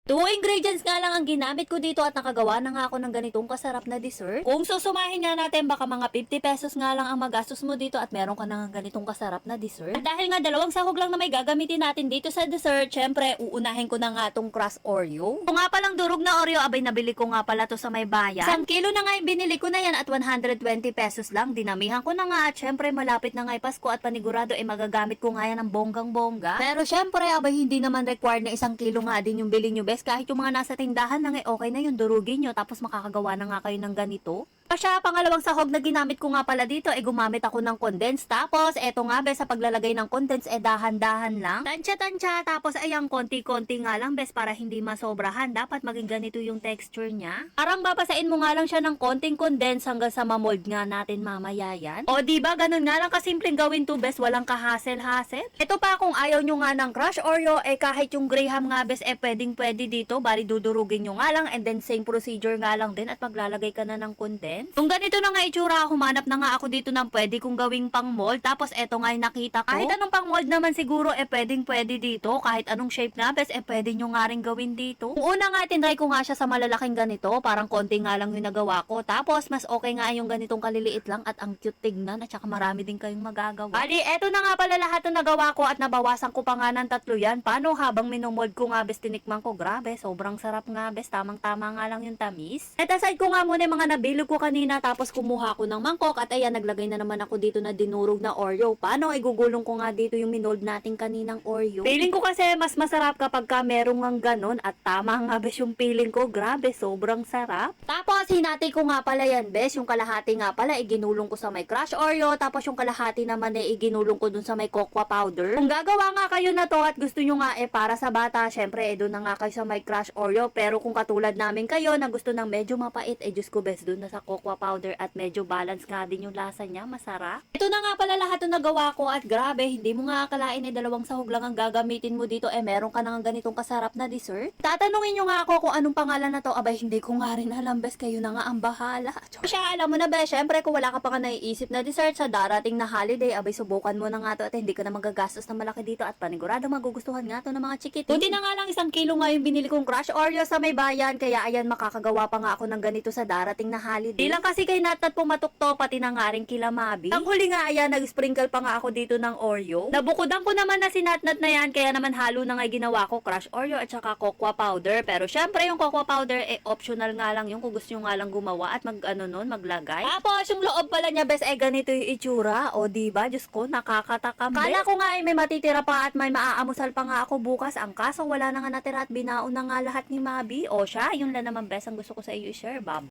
Two ingredients nga lang ang ginamit ko dito at nakagawa na nga ako ng ganitong kasarap na dessert. Kung susumahin nga natin, baka mga 50 pesos nga lang ang magastos mo dito at meron ka na nga ganitong kasarap na dessert. At dahil nga dalawang sahog lang na may gagamitin natin dito sa dessert, syempre uunahin ko na nga itong crust Oreo. Kung nga palang durog na Oreo, abay nabili ko nga pala to sa may bayan. 1 kilo na nga yung binili ko na yan at 120 pesos lang. Dinamihan ko na nga at syempre malapit na nga Pasko at panigurado magagamit ko nga yan ng bonggang-bongga. Pero syempre abay hindi naman required na 1 kilo nga din yung bilhin nyo bes. Kahit yung mga nasa tindahan lang okay na yun, durugin nyo tapos makakagawa na nga kayo ng ganito. Siya, pangalawang sahog na ginamit ko nga pala dito gumamit ako ng condense. Tapos eto nga bes, sa paglalagay ng condense dahan-dahan lang. Tansya-tansya, tapos ayang konti-konti nga lang bes para hindi masobrahan. Dapat maging ganito yung texture niya. Parang babasain mo nga lang siya ng konting condense hanggang sa mamold nga natin mamaya yan. O diba, ganun nga lang kasimpleng gawin to bes, walang kahasel-hasel. Ito pa, kung ayaw nyo nga ng crush Oreo, kahit yung Graham nga bes, pwedeng-pwede dito. Bali dudurugin nyo nga lang and then same procedure nga lang din at maglalagay ka na ng condense. Kung ganito na nga itsura, humanap na nga ako dito ng pwede kong gawing pang mold. Tapos eto nga yung nakita ko. Kahit anong pang mold naman siguro, pwedeng-pwede dito. Kahit anong shape nga, bes, pwede nyo nga rin gawin dito. Kung una nga, tinry ko nga siya sa malalaking ganito. Parang konti nga lang yung nagawa ko. Tapos, mas okay nga yung ganitong kaliliit lang at ang cute tignan. At saka marami din kayong magagawa. Bali, eto na nga pala lahat ng nagawa ko at nabawasan ko pa nga ng 3 yan. Paano habang minomold ko nga, bes, tinikman ko. Grabe, sobrang sarap nga, bes. Tamang-tama nga lang yung tamis. At aside ko nga muna yung mga nabilog ko kanina, tapos kumuha ko ng mangkok at ayan, naglagay na naman ako dito na dinurog na Oreo. Paano? Igugulong ko nga dito yung minold natin kaninang Oreo. Feeling ko kasi mas masarap kapag ka merong ang ganon at tama nga bes yung feeling ko. Grabe, sobrang sarap. Tapos hinati ko nga pala yan bes. Yung kalahati nga pala iginulong ko sa may crush Oreo, tapos yung kalahati naman iginulong ko dun sa may cocoa powder. Kung gagawa nga kayo na to at gusto nyo nga para sa bata, syempre doon na nga kayo sa may crush Oreo. Pero kung katulad namin kayo na gusto ng medyo mapait, Diyos ko bes, doon na sa cocoa powder at medyo balance nga din yung lasa niya, masarap. Ito na nga pala lahat ng nagawa ko at grabe, hindi mo nga akalain dalawang sahog lang ang gagamitin mo dito meron ka na nga ganitong kasarap na dessert. Tatanungin nyo nga ako kung anong pangalan na to, abay hindi ko nga rin alam bes, kayo na nga ang bahala. Siya, alam mo na bes, syempre kung wala ka pa naiisip na dessert sa darating na holiday, abay subukan mo na nga to at hindi ka na magagastos na malaki dito at panigurado magugustuhan nga to ng mga chikitin. Kunti na nga lang 1 kilo nga yung binili kong crush Oreo sa may bayan, kaya ayan, makakagawa pa nga ako ng ganito sa darating na holiday. Di lang kasi kay Nat pumatok to, pati na nga rin kila Mabi. Ang huli nga ayan, nag-sprinkle pa nga ako dito ng Oreo. Nabukudan ko naman na si Natnat na yan, kaya naman halo na nga ginawa ko, crush Oreo at saka cocoa powder. Pero syempre yung cocoa powder optional nga lang yung kung gusto nyo nga lang gumawa at maglagay. Tapos yung loob pala niya bes ganito yung itsura. O diba, Diyos ko, nakakatakam bes. Kala ko nga may matitira pa at may maaamusal pa nga ako bukas. Ang kaso wala na nga natira at binaon na nga lahat ni Mabi. O siya, yun lang naman bes ang gusto ko sa iyo i-share, Bob.